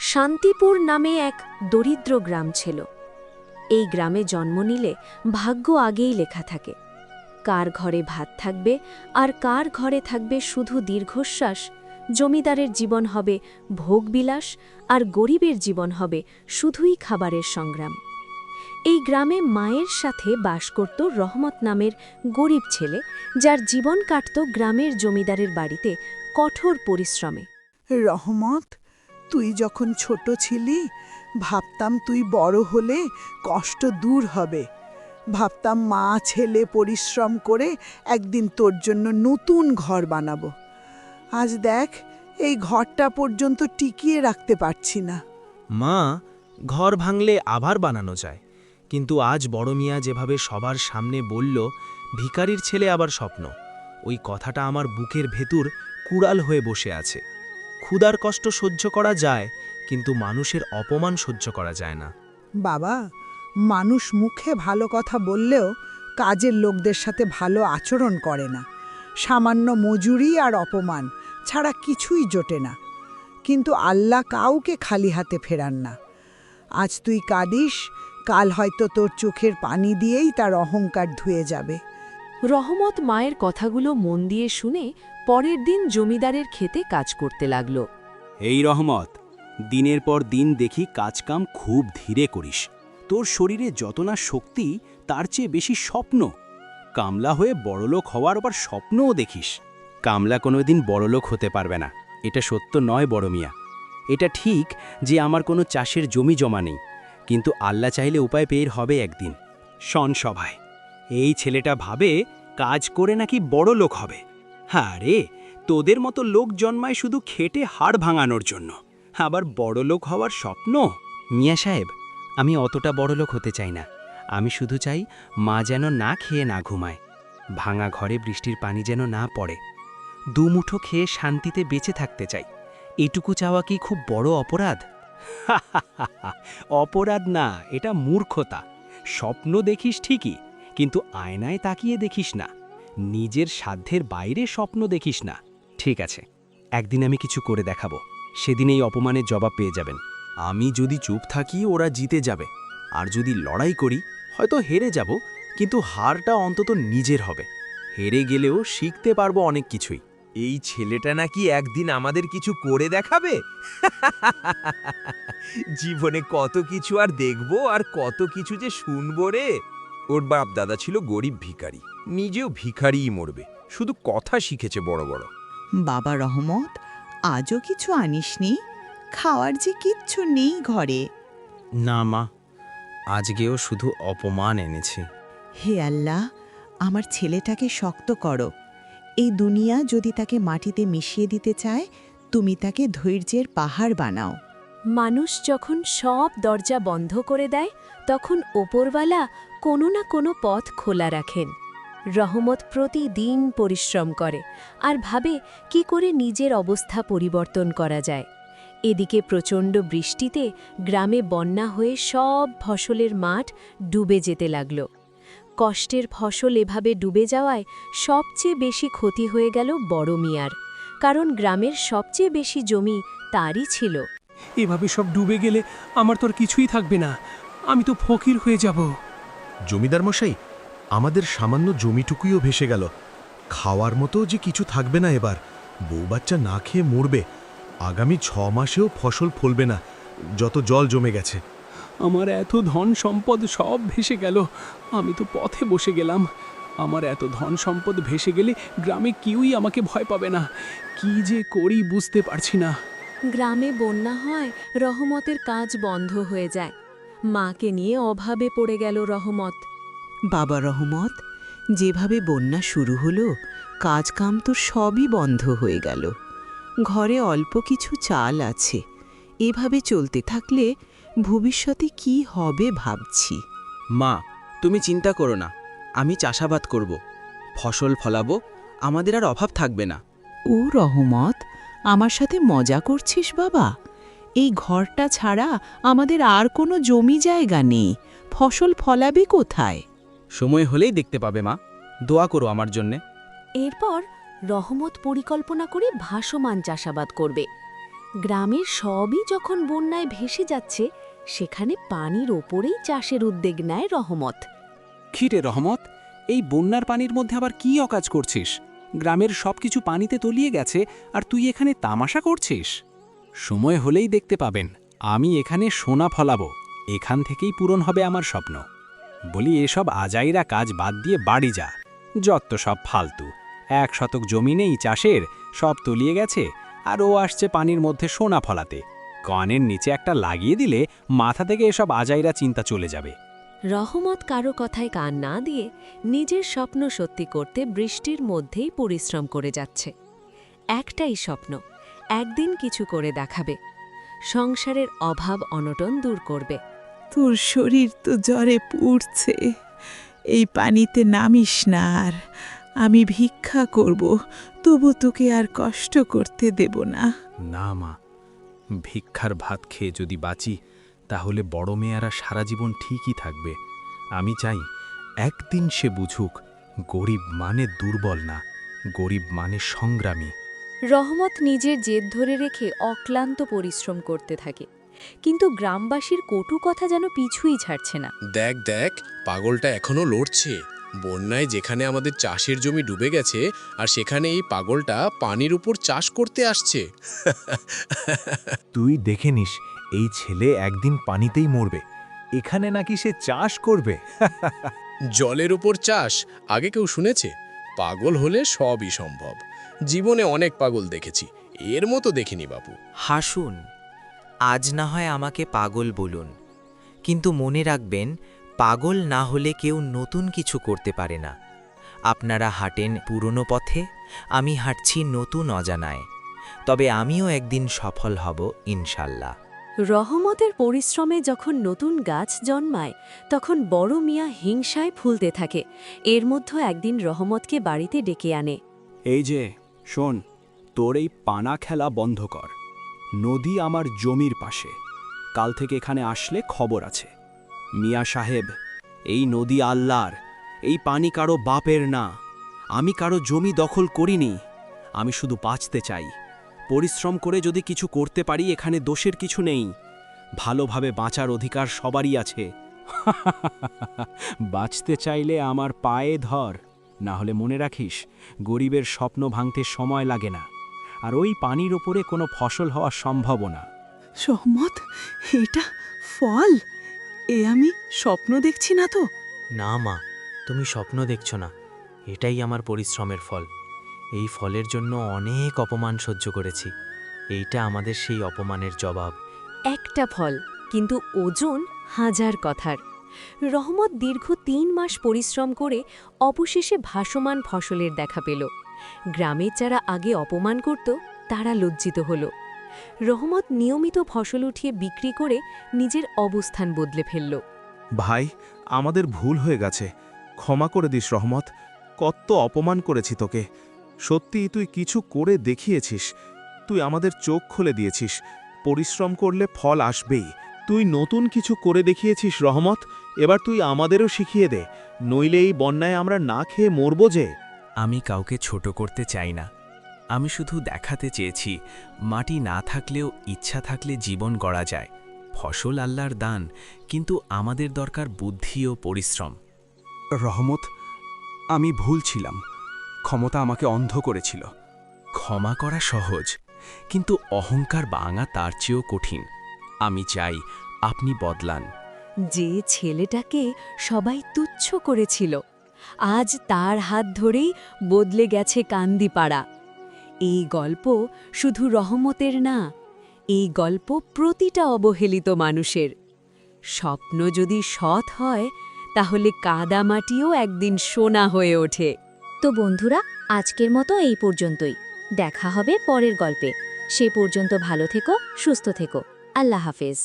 শান্তিপুর নামে এক দরিদ্র গ্রাম ছিল। এই গ্রামে জন্ম নিলে ভাগ্য আগেই লেখা থাকে। কার ঘরে ভাত থাকবে আর কার ঘরে থাকবে শুধু দীর্ঘশ্বাস। জমিদারের জীবন হবে ভোগবিলাস আর গরিবের জীবন হবে শুধুই খাবারের সংগ্রাম। এই গ্রামে মায়ের সাথে বাস করত রহমত নামের গরিব ছেলে, যার জীবন কাটত গ্রামের জমিদারের বাড়িতে কঠোর পরিশ্রমে। রহমত, তুই যখন ছোট ছিলি ভাবতাম তুই বড় হলে কষ্ট দূর হবে। ভাবতাম মা ছেলে পরিশ্রম করে একদিন তোর জন্য নতুন ঘর বানাবো। আজ দেখ, এই ঘরটা পর্যন্ত টিকিয়ে রাখতে পারছি না। মা, ঘর ভাঙলে আবার বানানো যায়, কিন্তু আজ বড় মিয়া যেভাবে সবার সামনে বলল ভিখারির ছেলে আবার স্বপ্ন, ওই কথাটা আমার বুকের ভেতর কুড়াল হয়ে বসে আছে। ক্ষুধার কষ্ট সহ্য করা যায়, কিন্তু মানুষের অপমান সহ্য করা যায় না। বাবা, মানুষ মুখে ভালো কথা বললেও কাজের লোকদের সাথে ভালো আচরণ করে না। সামান্য মজুরি আর অপমান ছাড়া কিছুই জোটে না। কিন্তু আল্লাহ কাউকে খালি হাতে ফেরান না। আজ তুই কাঁদিস, কাল হয়তো তোর চোখের পানি দিয়েই তার অহংকার ধুয়ে যাবে। রহমত মায়ের কথাগুলো মন দিয়ে শুনে পরের দিন জমিদারের ক্ষেতে কাজ করতে লাগল। এই রহমত, দিনের পর দিন দেখি কাজকাম খুব ধীরে করিস। তোর শরীরে যত না শক্তি, তার চেয়ে বেশি স্বপ্ন। কামলা হয়ে বড়লোক হওয়ার আবার স্বপ্নও দেখিস। কামলা কোনোদিন বড়লোক হতে পারবে না, এটা সত্য নয় বড় মিয়া। এটা ঠিক যে আমার কোনো চাষের জমি জমা নেই, কিন্তু আল্লাহ চাইলে উপায় পেয়ে হবে একদিন। শন সভায় এই ছেলেটা ভাবে কাজ করে নাকি বড় লোক হবে। হ্যাঁ রে, তোদের মতো লোক জন্মায় শুধু খেটে হাড় ভাঙানোর জন্য, আবার বড় লোক হওয়ার স্বপ্ন। মিয়া সাহেব, আমি অতটা বড় লোক হতে চাই না। আমি শুধু চাই মা যেন না খেয়ে না ঘুমায়, ভাঙা ঘরে বৃষ্টির পানি যেন না পড়ে, দুমুঠো খেয়ে শান্তিতে বেঁচে থাকতে চাই। এটুকু চাওয়া কি খুব বড় অপরাধ? অপরাধ না, এটা মূর্খতা। স্বপ্ন দেখিস ঠিকই, কিন্তু আয়নায় তাকিয়ে দেখিস না। নিজের সাধ্যের বাইরে স্বপ্ন দেখিস না। ঠিক আছে, একদিন আমি কিছু করে দেখাবো, সেদিন এই অপমানের জবাব পেয়ে যাবেন। আমি যদি চুপ থাকি ওরা জিতে যাবে, আর যদি লড়াই করি হয়তো হেরে যাব, কিন্তু হারটা অন্তত নিজের হবে। হেরে গেলেও শিখতে পারবো অনেক কিছুই। এই ছেলেটা নাকি একদিন আমাদের কিছু করে দেখাবে। জীবনে কত কিছু আর দেখবো আর কত কিছু যে শুনবো রে। ওর বাপ দাদা ছিল গরিব ভিখারি, নিজেও ভিখারিই মরবে, শুধু কথা শিখেছে বড় বড়। বাবা রহমত, আজও কিছু আনিসনি? খাওয়ার যে কিচ্ছু নেই ঘরে। না মা, আজকেও শুধু অপমান এনেছি। হে আল্লাহ, আমার ছেলেটাকে শক্ত করো। এই দুনিয়া যদি তাকে মাটিতে মিশিয়ে দিতে চায়, তুমি তাকে ধৈর্যের পাহাড় বানাও। মানুষ যখন সব দরজা বন্ধ করে দেয়, তখন ওপরওয়ালা কোনো না কোনো পথ খোলা রাখেন। রহমত প্রতিদিন পরিশ্রম করে আর ভাবে কি করে নিজের অবস্থা পরিবর্তন করা যায়। এদিকে প্রচণ্ড বৃষ্টিতে গ্রামে বন্যা হয়ে সব ফসলের মাঠ ডুবে যেতে লাগল। কষ্টের ফসল এভাবে ডুবে যাওয়ায় সবচেয়ে বেশি ক্ষতি হয়ে গেল বড় মিয়ার, কারণ গ্রামের সবচেয়ে বেশি জমি তারই ছিল। এভাবে সব ডুবে গেলে আমার তোর কিছুই থাকবে না, আমি তো ফকির হয়ে যাব। জমিদার মশাই, আমাদের সামান্য জমিটুকুইও ভেসে গেল। খাওয়ার মতো যে কিছু থাকবে না এবার। বউ বাচ্চা না খেয়ে মরবে। আগামী 6 মাসেও ফসল ফলবে না, যত জল জমে গেছে। আমার এত ধন সম্পদ সব ভেসে গেল, আমি তো পথে বসে গেলাম। আমার এত ধন সম্পদ ভেসে গেলে গ্রামে কেউই আমাকে ভয় পাবে না। কি যে করি বুঝতে পারছি না। গ্রামে বন্যা হয়, রহমতের কাজ বন্ধ হয়ে যায়। মাকে নিয়ে অভাবে পড়ে গেল রহমত। বাবা রহমত, যেভাবে বন্যা শুরু হলো, কাজকাম তো সবই বন্ধ হয়ে গেল। ঘরে অল্প কিছু চাল আছে। এভাবে চলতে থাকলে ভবিষ্যতে কি হবে ভাবছি। মা, তুমি চিন্তা করো না, আমি চাষাবাদ করব, ফসল ফলাবো, আমাদের আর অভাব থাকবে না। ও রহমত, আমার সাথে মজা করছিস বাবা? এই ঘরটা ছাড়া আমাদের আর কোনো জমি জায়গা নেই। ফসল ফলাবে কোথায়? সময় হলেই দেখতে পাবে মা, দোয়া করো আমার জন্যে। এরপর রহমত পরিকল্পনা করে ভাসমান চাষাবাদ করবে। গ্রামের সবই যখন বন্যায় ভেসে যাচ্ছে, সেখানে পানির ওপরেই চাষের উদ্যোগ নেয় রহমত। খিরে রহমত, এই বন্যার পানির মধ্যে আবার কি অকাজ করছিস? গ্রামের সবকিছু পানিতে তলিয়ে গেছে আর তুই এখানে তামাশা করছিস? সময় হলেই দেখতে পাবেন আমি এখানে সোনা ফলাবো। এখান থেকেই পূরণ হবে আমার স্বপ্ন। বলি, এসব আজাইরা কাজ বাদ দিয়ে বাড়ি যা। যত সব ফালতু। 1 শতক জমি নেই চাষের, সব তলিয়ে গেছে, আর ও আসছে পানির মধ্যে সোনা ফলাতে। কানের নিচে একটা লাগিয়ে দিলে মাথা থেকে এসব আজাইরা চিন্তা চলে যাবে। রহমত কারো কথায় কান না দিয়ে নিজের স্বপ্ন সত্যি করতে বৃষ্টির মধ্যেই পরিশ্রম করে যাচ্ছে। একটাই স্বপ্ন, একদিন কিছু করে দেখাবে, সংসারের অভাব অনটন দূর করবে। তোর শরীর তো জ্বরে পুড়ছে, এই পানিতে নামিস না আর। আমি ভিক্ষা করব, তবু তোকে আর কষ্ট করতে দেব না। না মা, ভিক্ষার ভাত খেয়ে যদি বাঁচি তাহলে বড় মেয়েরা সারা জীবন ঠিকই থাকবে। আমি চাই একদিন সে বুঝুক গরিব মানে দুর্বল না, গরিব মানে সংগ্রামী। রহমত নিজের জেদ ধরে রেখে অক্লান্ত পরিশ্রম করতে থাকে, কিন্তু গ্রামবাসীর কটু কথা যেন পিছুই ছাড়ছে না। দেখ দেখ, পাগলটা এখনো লড়ছে। বন্যায় যেখানে আমাদের চাষের জমি ডুবে গেছে, আর সেখানে এই পাগলটা পানির উপর চাষ করতে আসছে। তুই দেখে নিস, এই ছেলে একদিন পানিতেই মরবে। এখানে নাকি সে চাষ করবে। জলের উপর চাষ আগে কেউ শুনেছে? পাগল হলে সবই সম্ভব। জীবনে অনেক পাগল দেখেছি, এর মতো দেখিনি বাপু। হাসুন, আজ না হয় আমাকে পাগল বলুন, কিন্তু মনে রাখবেন, পাগল না হলে কেউ নতুন কিছু করতে পারে না। আপনারা হাঁটেন পুরনো পথে, আমি হাঁটছি নতুন অজানায়। তবে আমিও একদিন সফল হব ইনশাল্লাহ। রহমতের পরিশ্রমে যখন নতুন গাছ জন্মায়, তখন বড় মিয়া হিংসায় ফুলতে থাকে। এর মধ্যে একদিন রহমতকে বাড়িতে ডেকে আনে। এই যে শোন, তোর এই পানা খেলা বন্ধ কর। নদী আমার জমির পাশে, কাল থেকে এখানে আসলে খবর আছে। মিয়া সাহেব, এই নদী আল্লাহর, এই পানি কারো বাপের না। আমি কারো জমি দখল করিনি, আমি শুধু বাঁচতে চাই। পরিশ্রম করে যদি কিছু করতে পারি, এখানে দোষের কিছু নেই। ভালোভাবে বাঁচার অধিকার সবারই আছে। বাঁচতে চাইলে আমার পায়ে ধর, না হলে মনে রাখিস, গরিবের স্বপ্ন ভাঙতে সময় লাগে না, আর ওই পানির ওপরে কোনো ফসল হওয়া সম্ভব না। রহমত, এটা ফল? এ আমি স্বপ্ন দেখছি না তো? না মা, তুমি স্বপ্ন দেখছো না, এটাই আমার পরিশ্রমের ফল। এই ফলের জন্য অনেক অপমান সহ্য করেছি, এইটা আমাদের সেই অপমানের জবাব। একটা ফল, কিন্তু ওজন 1000 কথার। রহমত দীর্ঘ 3 মাস পরিশ্রম করে অবশেষে ভাসমান ফসলের দেখা পেল। গ্রামের যারা আগে অপমান করত, তারা লজ্জিত হল। রহমত নিয়মিত ফসল উঠিয়ে বিক্রি করে নিজের অবস্থান বদলে ফেলল। ভাই, আমাদের ভুল হয়ে গেছে, ক্ষমা করে দিস রহমত। কত অপমান করেছি তোকে। সত্যি তুই কিছু করে দেখিয়েছিস, তুই আমাদের চোখ খুলে দিয়েছিস। পরিশ্রম করলে ফল আসবেই। তুই নতুন কিছু করে দেখিয়েছিস রহমত, এবার তুই আমাদেরও শিখিয়ে দে, নইলে এই বন্যায় আমরা না খেয়ে মরব যে। আমি কাউকে ছোট করতে চাই না, আমি শুধু দেখাতে চেয়েছি মাটি না থাকলেও ইচ্ছা থাকলে জীবন গড়া যায়। ফসল আল্লাহর দান, কিন্তু আমাদের দরকার বুদ্ধি ও পরিশ্রম। রহমত, আমি ভুল ছিলাম, ক্ষমতা আমাকে অন্ধ করেছিল। ক্ষমা করা সহজ, কিন্তু অহংকার ভাঙা তার চেয়েও কঠিন। আমি চাই আপনি বদলান। যে ছেলেটাকে সবাই তুচ্ছ করেছিল, আজ তার হাত ধরেই বদলে গেছে কান্দিপাড়া। এই গল্প শুধু রহমতের না, এই গল্প প্রতিটা অবহেলিত মানুষের। স্বপ্ন যদি সৎ হয়, তাহলে কাদামাটিও একদিন সোনা হয়ে ওঠে। তো বন্ধুরা, আজকের মতো এই পর্যন্তই। দেখা হবে পরের গল্পে। সে পর্যন্ত ভালো থেকো, সুস্থ থেকো। আল্লাহ হাফেজ।